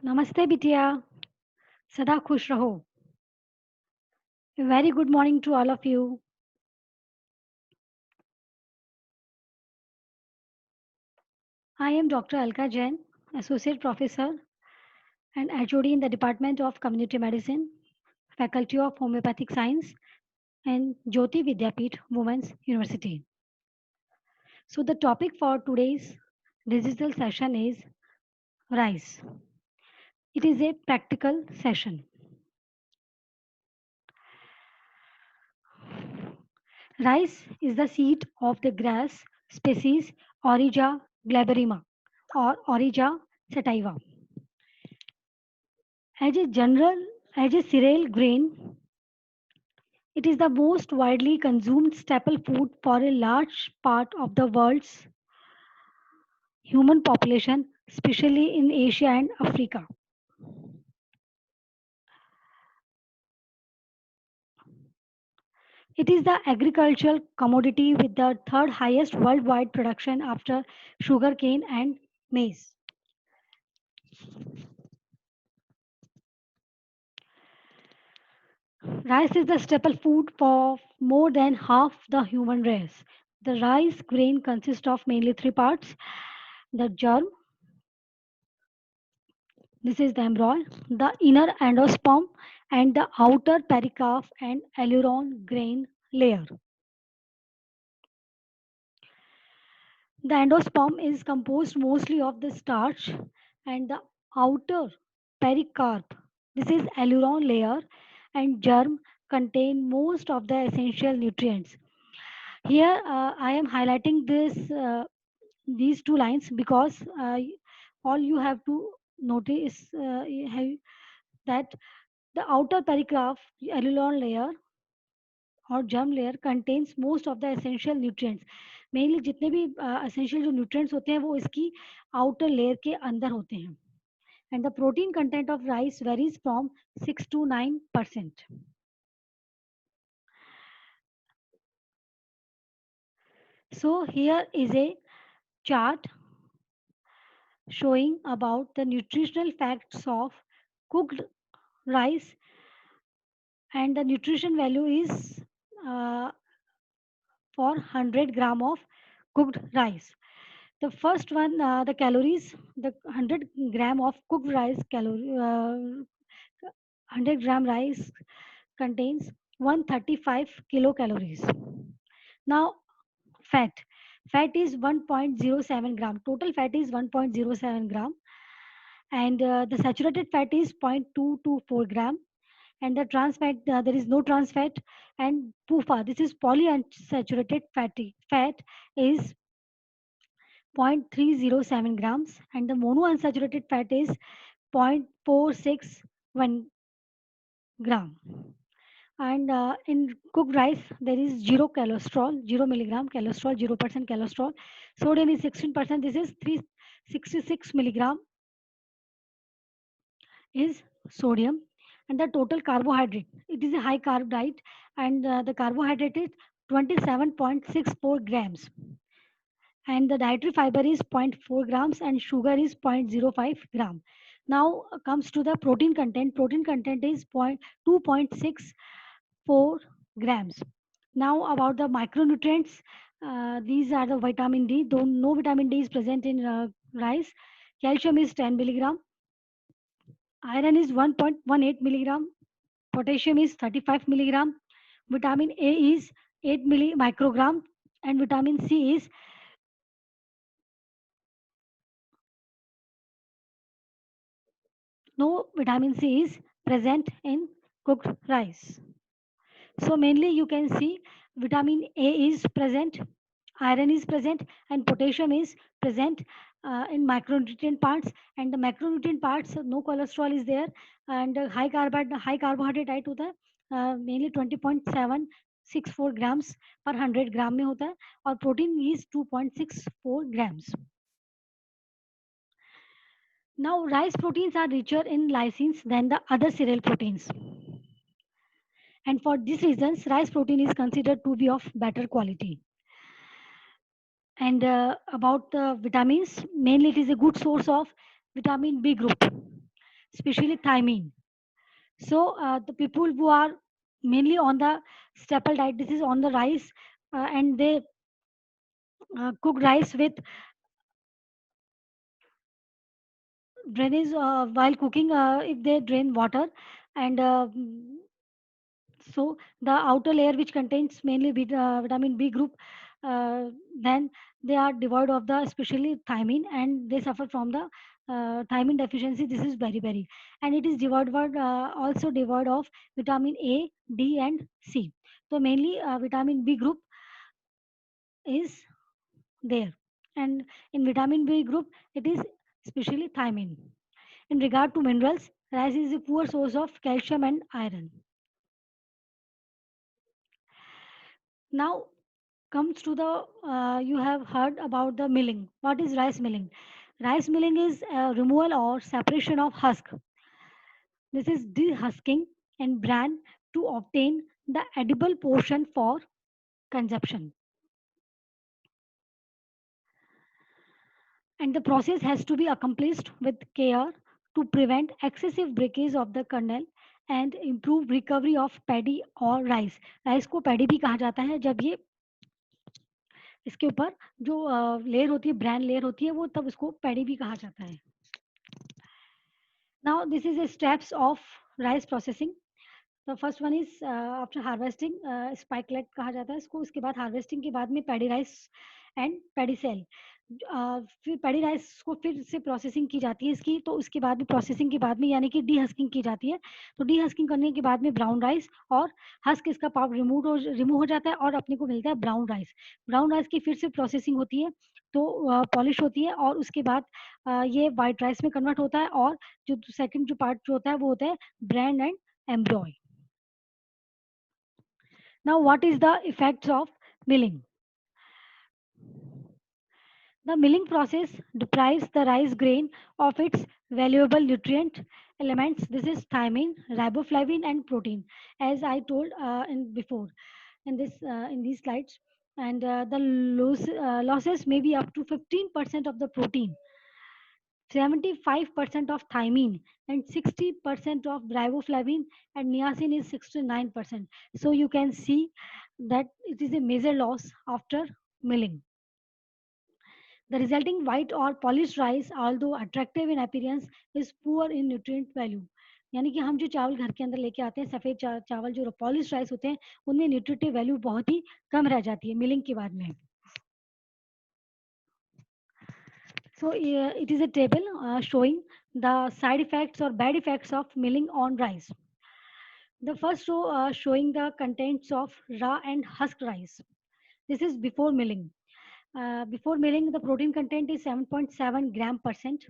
नमस्ते बिटिया सदा खुश रहो very good morning to all of you I am doctor Alka Jain associate professor and HOD in the department of community medicine faculty of homeopathic science and Jyoti Vidyapeeth Women's University. So the topic for today's digital session is rice. It is a practical session. Rice is the seed of the grass species Origa glaberrima or Origa sativa. As a general, as a cereal grain, it is the most widely consumed staple food for a large part of the world's human population, especially in Asia and Africa. It is the agricultural commodity with the third highest worldwide production after sugarcane and maize. Rice is the staple food for more than half the human race. The rice grain consists of mainly three parts: the germ, this is the embryo, the inner endosperm, and the outer pericarp and aileron grain layer. The endosperm is composed mostly of the starch, and the outer pericarp, this is aileron layer, and germ contain most of the essential nutrients. Here I am highlighting these two lines because all you have to notice that the outer pericarp aileron layer और germ layer contains most of the essential nutrients. Mainly जितने भी essential जो nutrients होते हैं वो इसकी outer layer के अंदर होते हैं. And the protein content of rice varies from 6 to 9%. So here is a chart showing about the nutritional facts of cooked rice, and the nutrition value is uh, for 100 gram of cooked rice. The first one, the calories, the 100 gram of cooked rice calorie, 100 gram rice contains 135 kilocalories. Now, fat. Fat is 1.07 gram. Total fat is 1.07 gram, and the saturated fat is 0.224 gram, and the trans fat, there is no trans fat. And PUFA, this is polyunsaturated fatty fat, is 0.307 grams, and the monounsaturated fat is 0.461 gram. And in cooked rice, there is zero cholesterol, 0 milligram cholesterol, 0% cholesterol. Sodium is 16%. This is 366 milligram is sodium. And the total carbohydrate, it is a high carb diet, and the carbohydrate is 27.64 grams. And the dietary fiber is zero point 0.4 grams, and sugar is 0.05 gram. Now comes to the protein content. Protein content is 2.64 grams. Now about the micronutrients, these are the vitamin D. Though no vitamin D is present in rice. Calcium is 10 milligram. Iron is 1.18 milligram. Potassium is 35 milligram. Vitamin A is 8 microgram, and vitamin C is no vitamin C is present in cooked rice. So mainly you can see vitamin A is present, iron is present, and potassium is present in macronutrient parts. And the macronutrient parts, no cholesterol is there, and high carbohydrate diet होता है, mainly 20.764 grams per 100 gram में होता है, और protein is 2.64 grams. Now rice proteins are richer in lysines than the other cereal proteins. And for these reasons, rice protein is considered to be of better quality. And about the vitamins, mainly it is a good source of vitamin B group. especially thiamine. So the people who are mainly on the staple diet, this is on the rice, and they cook rice with drainage while cooking. If they drain water, and so the outer layer which contains mainly vitamin B group, uh, then they are devoid of the especially thiamine, and they suffer from the thiamine deficiency. This is very, and it is also devoid of vitamin A, D, and C. So mainly vitamin B group is there, and in vitamin B group it is especially thiamine. In regard to minerals, rice is a poor source of calcium and iron. Now comes to the you have heard about the milling. What is rice milling? Rice milling is removal or separation of husk. This is dehusking and bran to obtain the edible portion for consumption. And the process has to be accomplished with care to prevent excessive breakage of the kernel and improve recovery of paddy or rice. Rice को paddy भी कहा जाता है जब ये इसके ऊपर जो लेयर होती है, ब्रांड लेयर होती है, वो तब उसको पैडी भी कहा जाता है. Now this is the steps of rice processing. The first one is after harvesting, spikelet कहा जाता है इसको. उसके बाद हार्वेस्टिंग के बाद में paddy rice and paddy sale. फिर पैडी राइस को फिर से प्रोसेसिंग की जाती है इसकी. तो उसके बाद में प्रोसेसिंग के बाद में यानी कि डी हस्किंग की जाती है. तो डी हस्किंग करने के बाद में ब्राउन राइस और हस्क इसका पाव रिमूव हो जाता है और अपने को मिलता है ब्राउन राइस. ब्राउन राइस की फिर से प्रोसेसिंग होती है, तो पॉलिश होती है, और उसके बाद ये वाइट राइस में कन्वर्ट होता है. और जो सेकंड जो पार्ट जो होता है वो होता है brand and एम्ब्रॉय. Now, what is the effects of milling? The milling process deprives the rice grain of its valuable nutrient elements. This is thiamine, riboflavin, and protein, as I told in before in these slides. And the losses may be up to 15% of the protein, 75% of thiamine, and 60% of riboflavin, and niacin is 69%. So you can see that it is a major loss after milling. The resulting white or polished rice, although attractive in appearance, is poor in nutrient value. यानी कि हम जो चावल घर के अंदर लेके आते हैं, सफ़ेद चावल जो पॉलिश राइस होते हैं, उनमें न्यूट्रिटिव वैल्यू बहुत ही कम रह जाती है मिलिंग के बाद में. So it is a table showing the side effects or bad effects of milling on rice. The first row showing the contents of raw and husk rice. This is before milling. Before milling, the protein content is 7.7 gram percent,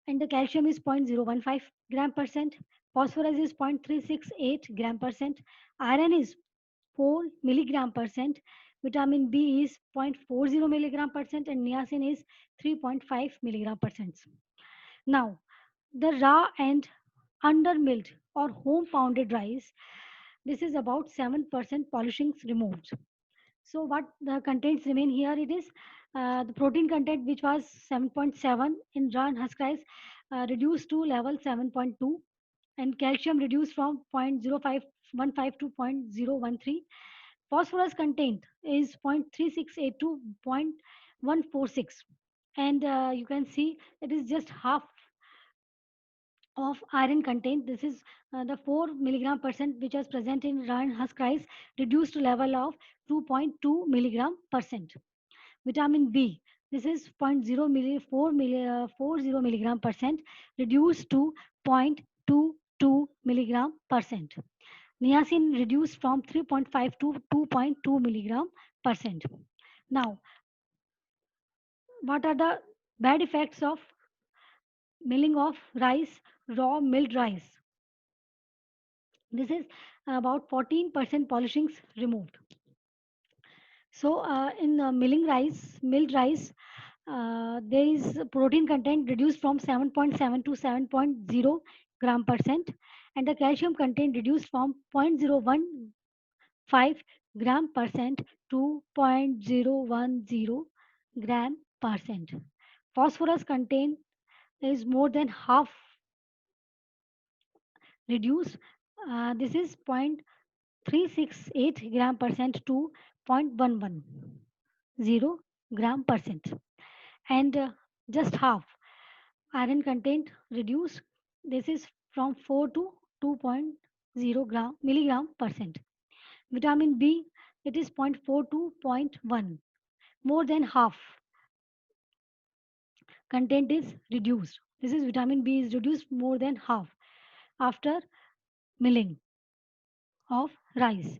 and the calcium is 0.015 gram percent. Phosphorus is 0.368 gram percent. Iron is 4 milligram percent. Vitamin B is 0.40 milligram percent, and niacin is 3.5 milligram percent. Now, the raw and undermilled or home pounded rice, this is about 7% polishings removed. So what the contents remain here, it is the protein content which was 7.7 in raw and husk rice reduced to level 7.2, and calcium reduced from 0.0515 to 0.013. Phosphorus content is 0.3682 to 0.146, and you can see it is just half of iron content. This is the 4 milligram percent which was present in raw and husk rice reduced to level of 2.2 milligram percent. Vitamin B, this is 40 milligram percent reduced to 0.22 milligram percent. Niacin reduced from 3.5 to 2.2 milligram percent. Now, what are the bad effects of milling of rice, raw milled rice? This is about 14% polishings removed. So in milled rice, there is protein content reduced from 7.7 to 7.0 gram percent, and the calcium content reduced from 0.015 gram percent to 0.010 gram percent. Phosphorus content is more than half reduced. This is 0.368 gram percent to 0.110 gram percent, and just half iron content reduced. This is from 4 to 2.0 gram milligram percent. Vitamin B, it is 0.4 to zero point 0.1, more than half content is reduced. This is vitamin B is reduced more than half after milling of rice.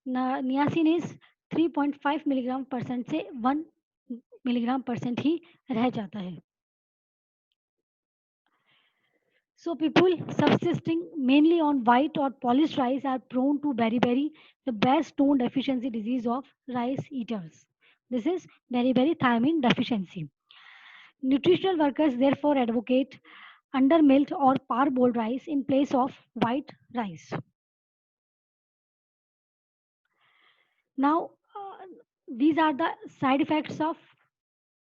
Niacin is 3.5 milligram percent से 1 milligram percent ही रह जाता है. So people subsisting mainly on white or polished rice are prone to beriberi, the best known deficiency disease of rice eaters. This is beriberi thiamine deficiency. Nutritional workers therefore advocate undermilled or parboiled rice in place of white rice. Now, these are the side effects of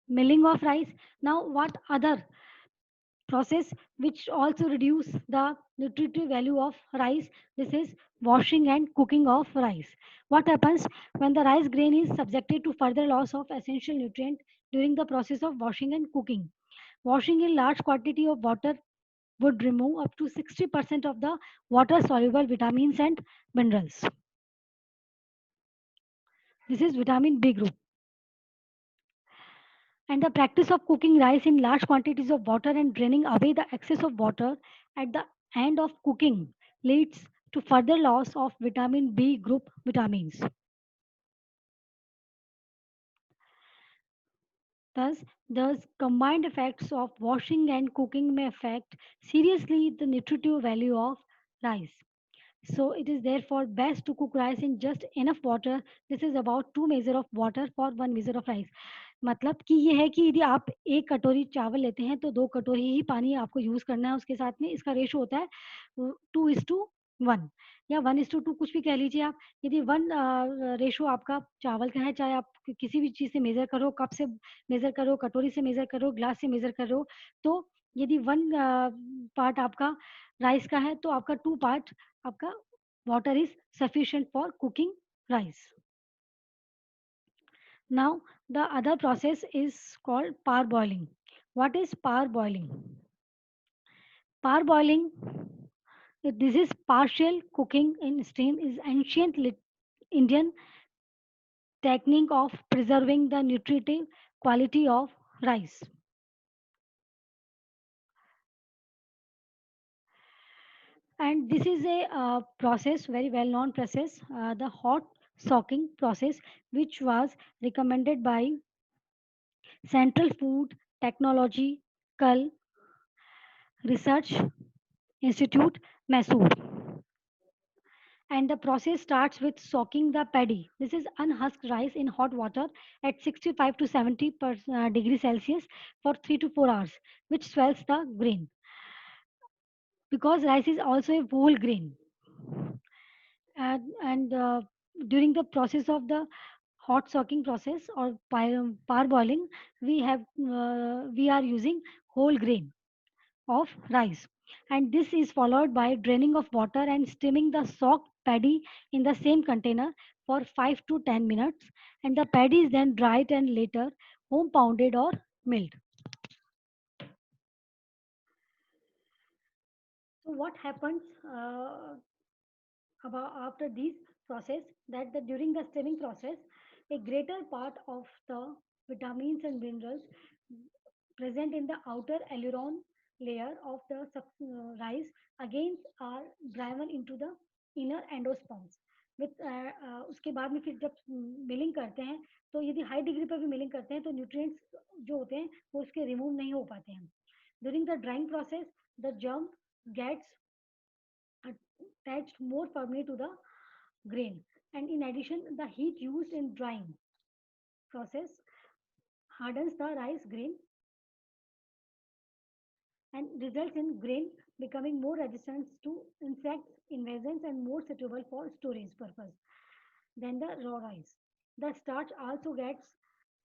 milling of rice. Now, what other process which also reduce the nutritive value of rice? This is washing and cooking of rice. What happens when the rice grain is subjected to further loss of essential nutrient during the process of washing and cooking? Washing in large quantity of water would remove up to 60% of the water soluble vitamins and minerals. This is vitamin B group. And the practice of cooking rice in large quantities of water and draining away the excess of water at the end of cooking leads to further loss of vitamin B group vitamins. Thus, combined effects of washing and cooking may affect seriously the nutritive value of rice. So it is therefore best to cook rice in just enough water. This is about 2 measure of water for 1 measure of rice. मतलब कि ये है कि यदि आप एक कटोरी चावल लेते हैं तो 2 कटोरी ही पानी आपको यूज करना है उसके साथ में. इसका रेशो होता है 2:1 या 1:2 कुछ भी कह लीजिए आप. यदि 1 रेशो आपका चावल का है, चाहे आप किसी भी चीज़ से मेजर करो, कप से मेजर करो, कटोरी से मेजर करो, ग्लास से मेजर करो, तो यदि 1 पार्ट आपका राइस का है तो आपका 2 पार्ट आपका water is sufficient for cooking rice. Now, the other process is called parboiling. What is parboiling? Parboiling, this is partial cooking in steam, is ancient Indian technique of preserving the nutritive quality of rice. And this is a process, very well known process, the hot soaking process, which was recommended by Central Food Technological Research Institute, Mysore. And the process starts with soaking the paddy. This is unhusked rice in hot water at 65 to 70 degrees Celsius for 3 to 4 hours, which swells the grain. Because rice is also a whole grain. And during the process of the hot soaking process or parboiling, we are using whole grain of rice, and this is followed by draining of water and steaming the soaked paddy in the same container for 5 to 10 minutes, and the paddy is then dried and later home pounded or milled. So what happens about after this process, that during the steaming process a greater part of the vitamins and minerals present in the outer aileron layer of the rice again are driven into the inner endosperms with उसके बाद में फिर जब milling करते हैं तो यदि high degree पर भी मिलिंग करते हैं तो न्यूट्रिएंट्स जो होते हैं वो उसके रिमूव नहीं हो पाते हैं. During the drawing process the germ gets attached more firmly to the grain, and in addition the heat used in drying process hardens the rice grain and results in grain becoming more resistant to insect invasions and more suitable for storage purpose than the raw rice. The starch also gets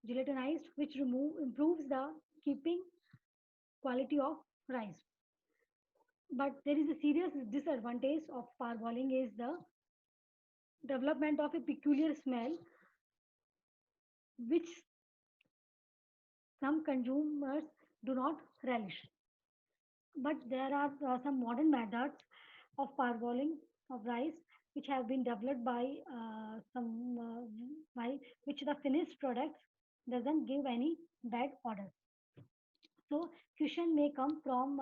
gelatinized, which improves the keeping quality of rice. But there is a serious disadvantage of parboiling is the development of a peculiar smell which some consumers do not relish. But there are some modern methods of parboiling of rice which have been developed by some by which the finished products doesn't give any bad odor. So question may come from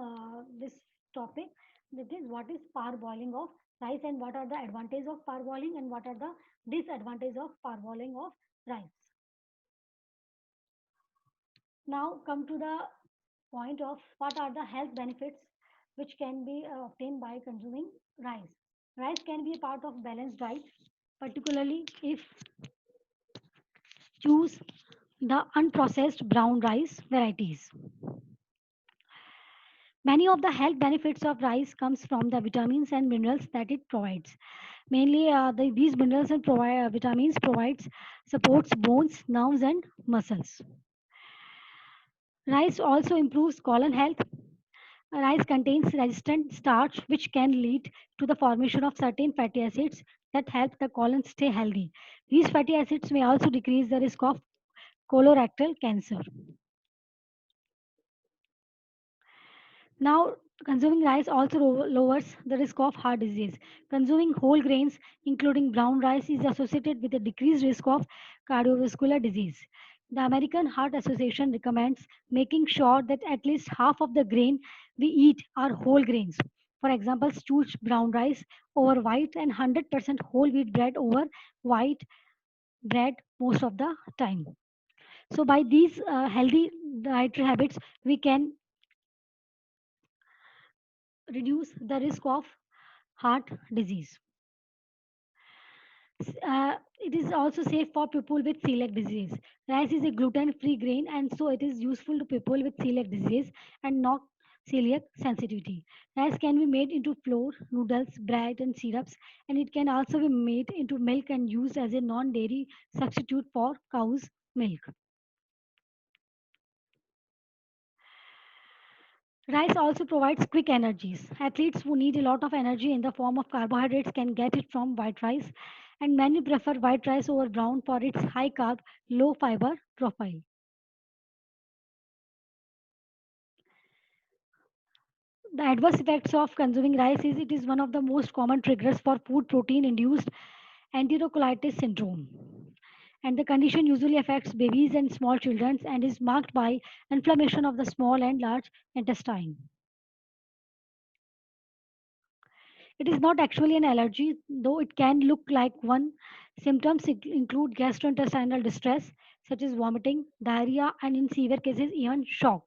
this topic. That is, what is parboiling of rice and what are the advantages of parboiling and what are the disadvantages of parboiling of rice. Now come to the point of what are the health benefits which can be obtained by consuming rice. Rice can be a part of balanced diet, particularly if choose the unprocessed brown rice varieties. Many of the health benefits of rice comes from the vitamins and minerals that it provides. Mainly, these minerals and vitamins provides supports bones, nerves, and muscles. Rice also improves colon health. Rice contains resistant starch, which can lead to the formation of certain fatty acids that help the colon stay healthy. These fatty acids may also decrease the risk of colorectal cancer. Now, consuming rice also lowers the risk of heart disease. Consuming whole grains, including brown rice, is associated with a decreased risk of cardiovascular disease. The American Heart Association recommends making sure that at least half of the grain we eat are whole grains. For example, choose brown rice over white and 100% whole wheat bread over white bread most of the time. So, by these healthy dietary habits, we can reduce the risk of heart disease. It is also safe for people with celiac disease. Rice is a gluten-free grain, and so it is useful to people with celiac disease and not celiac sensitivity. Rice can be made into flour, noodles, bread, and syrups, and it can also be made into milk and used as a non-dairy substitute for cow's milk. Rice also provides quick energies. Athletes who need a lot of energy in the form of carbohydrates can get it from white rice, and many prefer white rice over brown for its high carb, low fiber profile. The adverse effects of consuming rice is it is one of the most common triggers for food protein induced enterocolitis syndrome. And the condition usually affects babies and small children and is marked by inflammation of the small and large intestine. It is not actually an allergy, though it can look like one. Symptoms include gastrointestinal distress, such as vomiting, diarrhea, and in severe cases, even shock.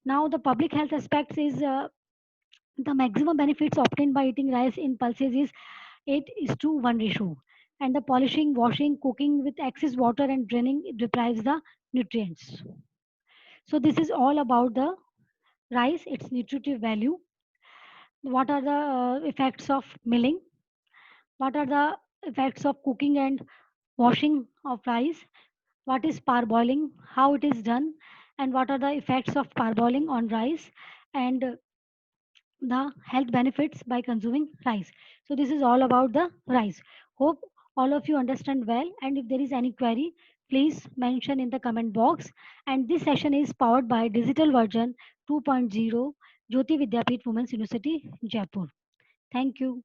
Now, the public health aspects is the maximum benefits obtained by eating rice in pulses is 8 is to 1 ratio. And the polishing, washing, cooking with excess water and draining deprives the nutrients. So, this is all about the rice, its nutritive value. What are the effects of milling? What are the effects of cooking and washing of rice? What is parboiling? How it is done? And what are the effects of parboiling on rice? And the health benefits by consuming rice. So this is all about the rice. Hope all of you understand well. And if there is any query, please mention in the comment box. And this session is powered by Digital Version 2.0 Jyoti Vidyapeeth Women's University, Jaipur. Thank you.